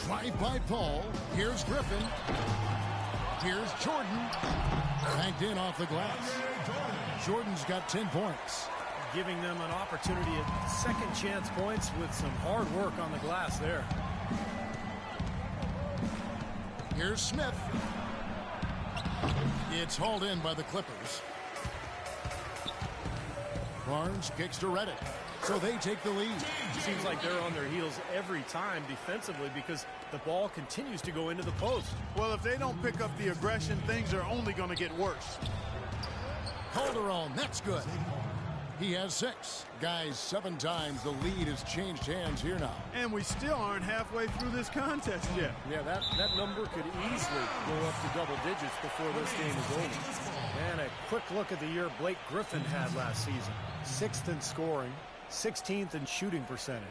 Drive-by Paul. Here's Griffin. Here's Jordan. Banked in off the glass. Jordan's got 10 points. Giving them an opportunity at second chance points with some hard work on the glass there. Here's Smith. It's hauled in by the Clippers. Barnes kicks to Reddick. So they take the lead. Seems like they're on their heels every time defensively because the ball continues to go into the post. Well, if they don't pick up the aggression, things are only going to get worse. Calderon, that's good. He has 6. Guys, 7 times the lead has changed hands here now. And we still aren't halfway through this contest yet. Yeah, that number could easily go up to double digits before this game is over. And a quick look at the year Blake Griffin had last season. 6th in scoring, 16th in shooting percentage.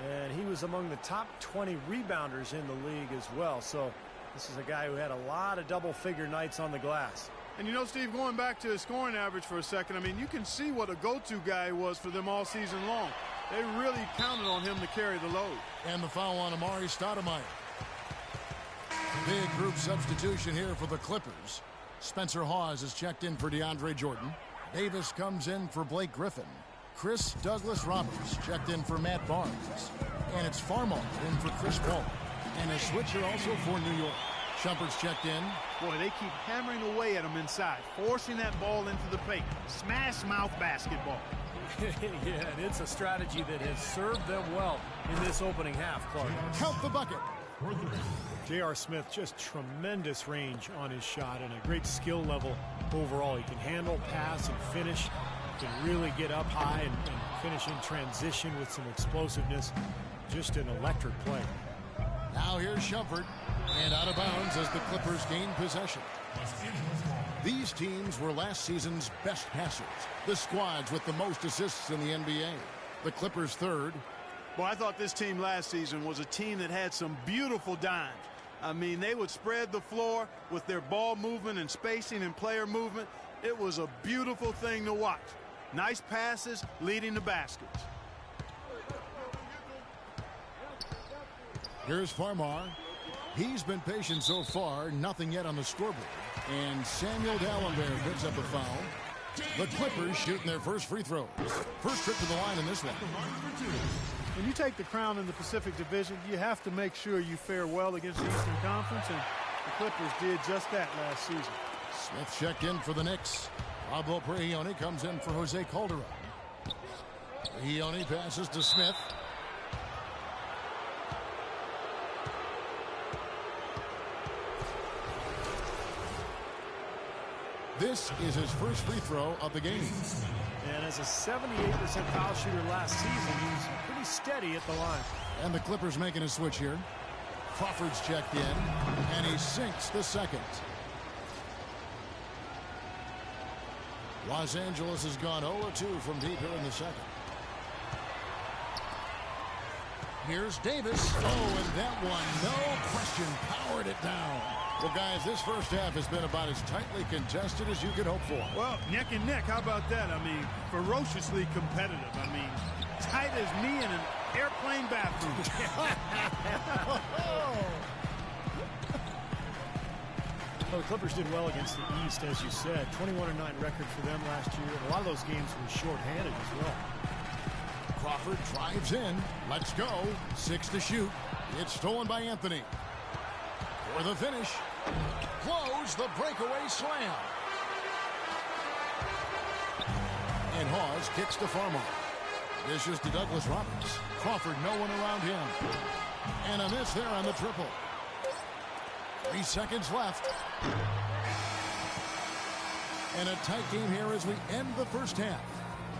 And he was among the top 20 rebounders in the league as well. So this is a guy who had a lot of double-figure nights on the glass. And you know, Steve, going back to his scoring average for a second, I mean, you can see what a go-to guy was for them all season long. They really counted on him to carry the load. And the foul on Amari Stoudemire. Big group substitution here for the Clippers. Spencer Hawes is checked in for DeAndre Jordan. Davis comes in for Blake Griffin. Chris Douglas-Roberts checked in for Matt Barnes. And it's Farmar in for Chris Paul. And a switcher also for New York. Shumpert's checked in. Boy, they keep hammering away at him inside, forcing that ball into the paint. Smash mouth basketball. Yeah, and it's a strategy that has served them well in this opening half, Clark. Count the bucket. J.R. Smith, just tremendous range on his shot and a great skill level overall. He can handle, pass, and finish. He can really get up high and finish in transition with some explosiveness. Just an electric play. Now here's Shumpert. And out of bounds as the Clippers gain possession. These teams were last season's best passers. The squads with the most assists in the NBA. The Clippers third. Well, I thought this team last season was a team that had some beautiful dimes. I mean, they would spread the floor with their ball movement and spacing and player movement. It was a beautiful thing to watch. Nice passes leading to baskets. Here's Farmar. He's been patient so far, nothing yet on the scoreboard. And Samuel Dalembert picks up a foul. The Clippers shooting their first free throws. First trip to the line in this one. When you take the crown in the Pacific Division, you have to make sure you fare well against the Eastern Conference, and the Clippers did just that last season. Smith checked in for the Knicks. Pablo Prigioni comes in for Jose Calderon. Prigioni passes to Smith. This is his first free throw of the game. And as a 78% foul shooter last season, he was pretty steady at the line. And the Clippers making a switch here. Crawford's checked in, and he sinks the second. Los Angeles has gone 0-2 from deep here in the second. Here's Davis. Oh, and that one, no question, powered it down. Well, guys, this first half has been about as tightly contested as you could hope for. Well, neck and neck, how about that? I mean, ferociously competitive. I mean, tight as me in an airplane bathroom. Well, the Clippers did well against the East, as you said. 21-9 record for them last year. And a lot of those games were shorthanded as well. Crawford drives in. Let's go. 6 to shoot. It's stolen by Anthony. For the finish. Close the breakaway slam. And Hawes kicks to Farmar. Dishes to Douglas-Roberts. Crawford, no one around him. And a miss there on the triple. 3 seconds left. And a tight game here as we end the first half.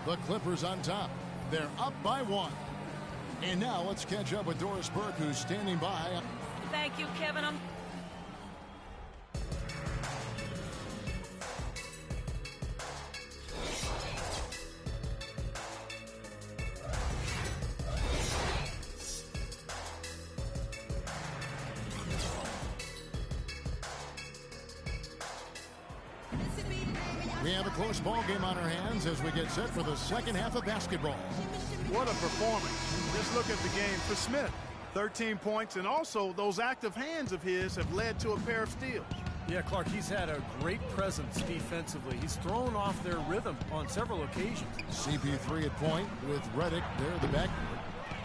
The Clippers on top. They're up by 1. And now let's catch up with Doris Burke, who's standing by. Thank you, Kevin. We have a close ball game on our hands as we get set for the second half of basketball. What a performance. Just look at the game for Smith. 13 points, and also those active hands of his have led to a pair of steals. Yeah, Clark, he's had a great presence defensively. He's thrown off their rhythm on several occasions. CP3 at point with Redick there at the backboard.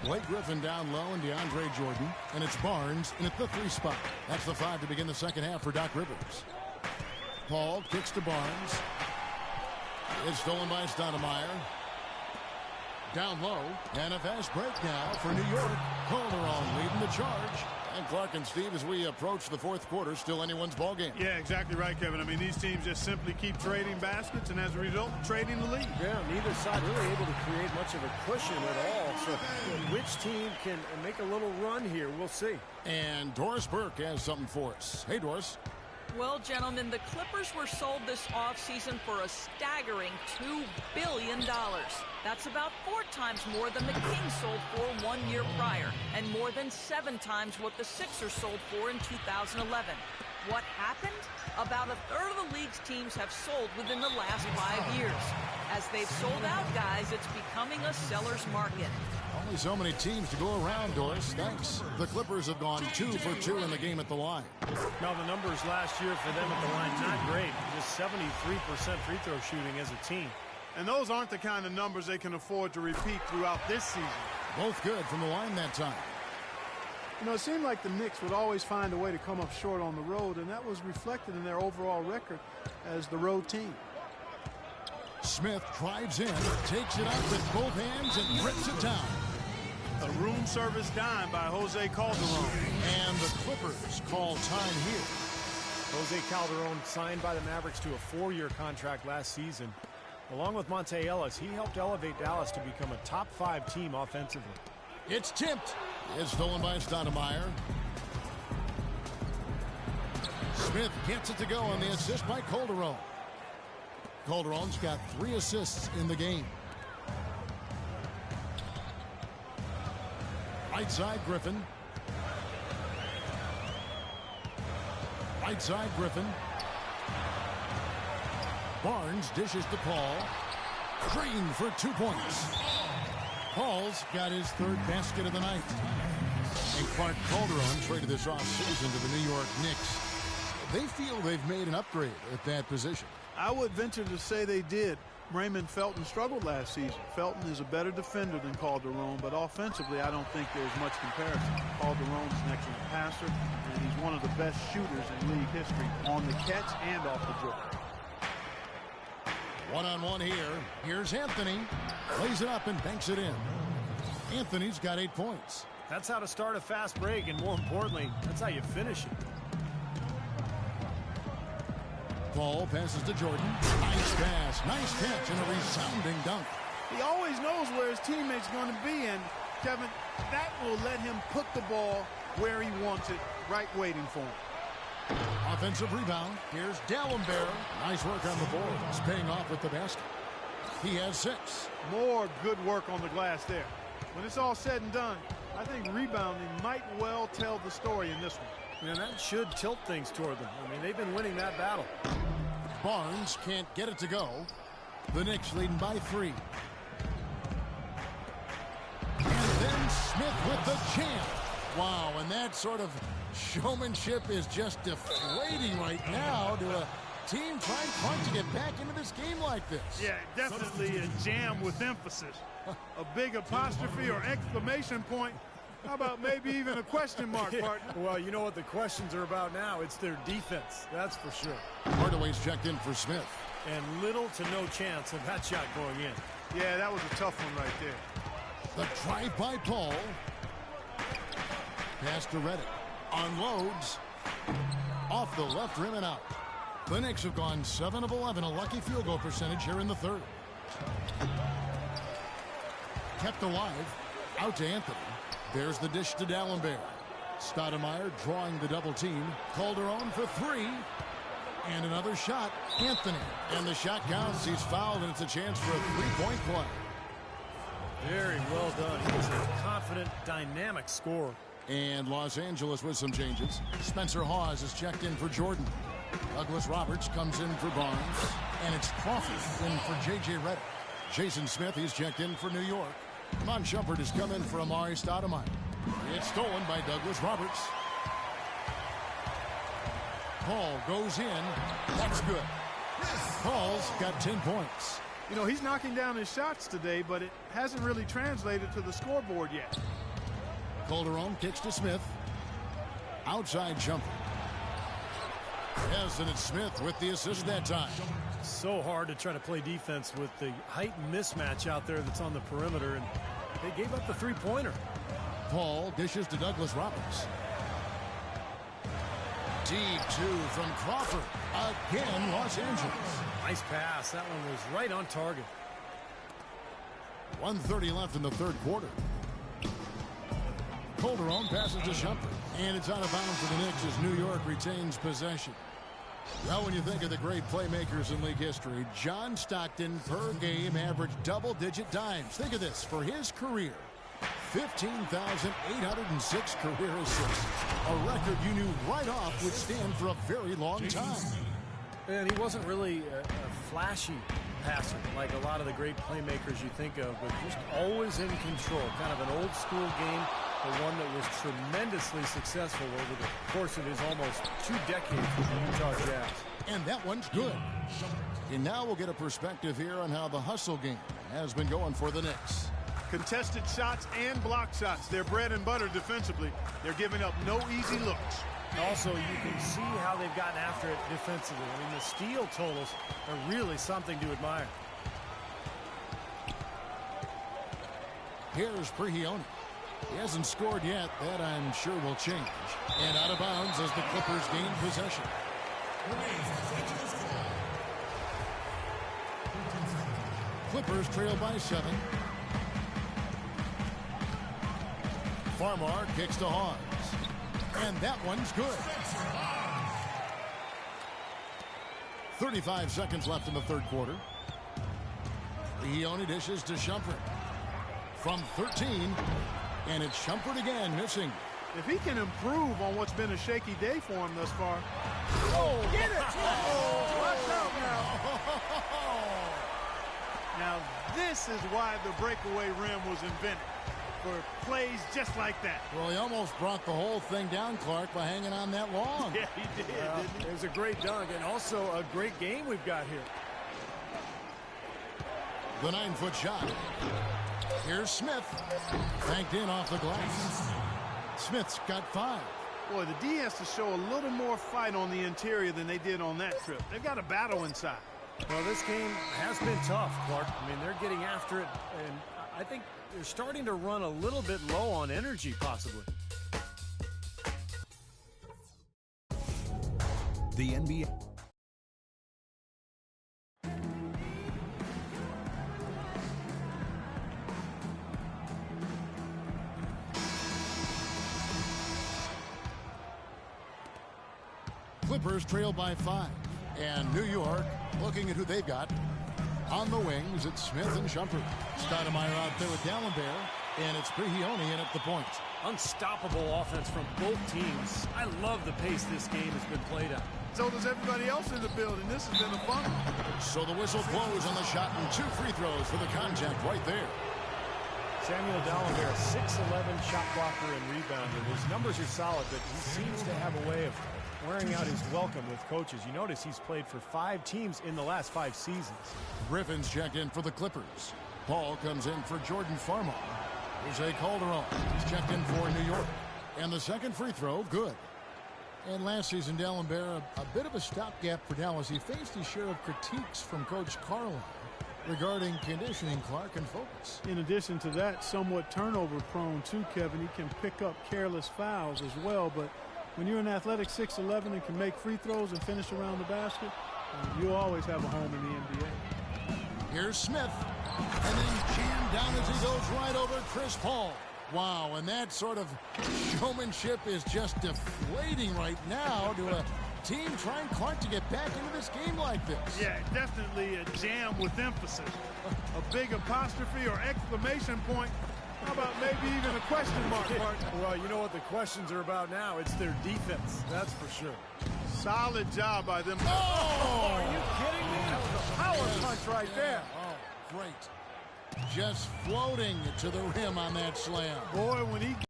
Blake Griffin down low and DeAndre Jordan. And it's Barnes in at the 3 spot. That's the 5 to begin the second half for Doc Rivers. Paul kicks to Barnes. It's stolen by Stoudemire. Down low. And a fast break now for New York. Calderon leading the charge. And Clark and Steve, as we approach the fourth quarter, still anyone's ball game. Yeah, exactly right, Kevin. I mean, these teams just simply keep trading baskets, and as a result, trading the lead. Yeah, neither side really able to create much of a cushion at all. So which team can make a little run here? We'll see. And Doris Burke has something for us. Hey, Doris. Well, gentlemen, the Clippers were sold this offseason for a staggering $2 billion. That's about 4 times more than the Kings sold for 1 year prior, and more than 7 times what the Sixers sold for in 2011. What happened? About a third of the league's teams have sold within the last 5 years. As they've sold out guys, it's becoming a seller's market. Only so many teams to go around, Doris. Thanks. The Clippers have gone 2 for 2 in the game at the line. Now, the numbers last year for them at the line, not great. Just 73% free throw shooting as a team. And those aren't the kind of numbers they can afford to repeat throughout this season. Both good from the line that time. You know, it seemed like the Knicks would always find a way to come up short on the road, and that was reflected in their overall record as the road team. Smith drives in, takes it up with both hands, and rips it down. A room service dime by Jose Calderon. And the Clippers call time here. Jose Calderon signed by the Mavericks to a 4-year contract last season. Along with Monte Ellis, he helped elevate Dallas to become a top 5 team offensively. It's tipped. It's stolen by Stoudemire. Smith gets it to go on the assist by Calderon. Calderon's got 3 assists in the game. Right side, Griffin. Right side, Griffin. Barnes dishes to Paul. Green for 2 points. Paul's got his 3rd basket of the night. And Clark, Calderon traded this offseason to the New York Knicks. They feel they've made an upgrade at that position. I would venture to say they did. Raymond Felton struggled last season. Felton is a better defender than Calderon, but offensively, I don't think there's much comparison. Calderon's an excellent passer, and he's one of the best shooters in league history on the catch and off the dribble. One-on-one here. Here's Anthony. Lays it up and banks it in. Anthony's got 8 points. That's how to start a fast break, and more importantly, that's how you finish it. Paul passes to Jordan. Nice pass, nice catch, and a resounding dunk. He always knows where his teammate's going to be, and, Kevin, that will let him put the ball where he wants it, right waiting for him. Offensive rebound. Here's D'Alembert. Nice work on the board. It's paying off with the basket. He has 6. More good work on the glass there. When it's all said and done, I think rebounding might well tell the story in this one. And that should tilt things toward them. I mean, they've been winning that battle. Barnes can't get it to go. The Knicks leading by 3. And then Smith with the jam. Wow, and that sort of showmanship is just deflating right now to a team trying to get back into this game like this. Yeah, definitely a jam with emphasis. A big apostrophe or exclamation point. How about maybe even a question mark, partner? Well, you know what the questions are about now. It's their defense, that's for sure. Hardaway's checked in for Smith. And little to no chance of that shot going in. Yeah, that was a tough one right there. The drive by Paul. Pass to Redick. Unloads. Off the left rim and out. The Knicks have gone 7 of 11, a lucky field goal percentage here in the 3rd. Kept alive. Out to Anthony. There's the dish to D'Alembert. Stoudemire drawing the double team. Calderon for 3. And another shot. Anthony. And the shot counts. He's fouled, and it's a chance for a 3-point play. Very well done. He's a confident, dynamic scorer. And Los Angeles with some changes. Spencer Hawes is checked in for Jordan. Douglas Roberts comes in for Barnes. And it's Crawford in for J.J. Redick. Jason Smith, he's checked in for New York. Mon Shumpert has come in for Amari Stoudemire. It's stolen by Douglas Roberts. Paul goes in. That's good. Paul's got 10 points. You know, he's knocking down his shots today, but it hasn't really translated to the scoreboard yet. Calderon kicks to Smith. Outside jumper. Yes, and it's Smith with the assist that time. So hard to try to play defense with the height mismatch out there that's on the perimeter, and they gave up the three-pointer. Paul dishes to Douglas Roberts. Deep two from Crawford. Again, Los Angeles. Nice pass. That one was right on target. 1:30 left in the third quarter. Calderon passes to Shumpert. And it's out of bounds for the Knicks as New York retains possession. Well, when you think of the great playmakers in league history, John Stockton per game averaged double-digit dimes. Think of this. For his career, 15,806 career assists. A record you knew right off would stand for a very long time. And he wasn't really a flashy passer like a lot of the great playmakers you think of, but just always in control. Kind of an old-school game, but one that was tremendously successful over the course of his almost 2 decades with the Utah Jazz. And that one's good. And now we'll get a perspective here on how the hustle game has been going for the Knicks. Contested shots and block shots. They're bread and butter defensively. They're giving up no easy looks. Also, you can see how they've gotten after it defensively. I mean, the steal totals are really something to admire. Here's Prigioni. He hasn't scored yet. That, I'm sure, will change. And out of bounds as the Clippers gain possession. Clippers trail by 7. Farmar kicks to Hawes. And that one's good. 35 seconds left in the third quarter. Prigioni dishes to Shumpert. From 13. And it's Shumpert again, missing. If he can improve on what's been a shaky day for him thus far. Oh, get it! Oh, watch out now. Now, this is why the breakaway rim was invented. For plays just like that. Well, he almost brought the whole thing down, Clark, by hanging on that long. Yeah, he did, didn't he? It was a great dunk and also a great game we've got here. The 9-foot shot. Here's Smith. Banked in off the glass. Smith's got 5. Boy, the D has to show a little more fight on the interior than they did on that trip. They've got a battle inside. Well, this game has been tough, Clark. I mean, they're getting after it, and I think they're starting to run a little bit low on energy, possibly. The NBA. Clippers trail by 5. And New York, looking at who they've got. On the wings, it's Smith and Shumpert. Stoudemire out there with D'Alembert. And it's Prigioni in at the point. Unstoppable offense from both teams. I love the pace this game has been played at. So does everybody else in the building. This has been a fun one. So the whistle blows on the shot and 2 free throws for the contact right there. Samuel D'Alembert, 6'11" shot blocker and rebounder. His numbers are solid, but he seems to have a way of wearing out his welcome with coaches. You notice he's played for 5 teams in the last 5 seasons. Griffin's checked in for the Clippers. Paul comes in for Jordan Farmar. Jose Calderon is checked in for New York. And the second free throw, good. And last season, D'Alembert, a bit of a stopgap for Dallas. He faced his share of critiques from Coach Carlisle regarding conditioning, Clark, and focus. In addition to that, somewhat turnover prone too, Kevin. He can pick up careless fouls as well, but when you're an athletic 6'11" and can make free throws and finish around the basket, you'll always have a home in the NBA. Here's Smith, and then jammed down as he goes right over Chris Paul. Wow, and that sort of showmanship is just deflating right now to a team trying, Clark, to get back into this game like this. Yeah, definitely a jam with emphasis. A big apostrophe or exclamation point. How about maybe even a question mark, Mark? Well, you know what the questions are about now. It's their defense, that's for sure. Solid job by them. Oh, are you kidding me? That was a power punch right there. Oh, great. Just floating to the rim on that slam. Boy, when he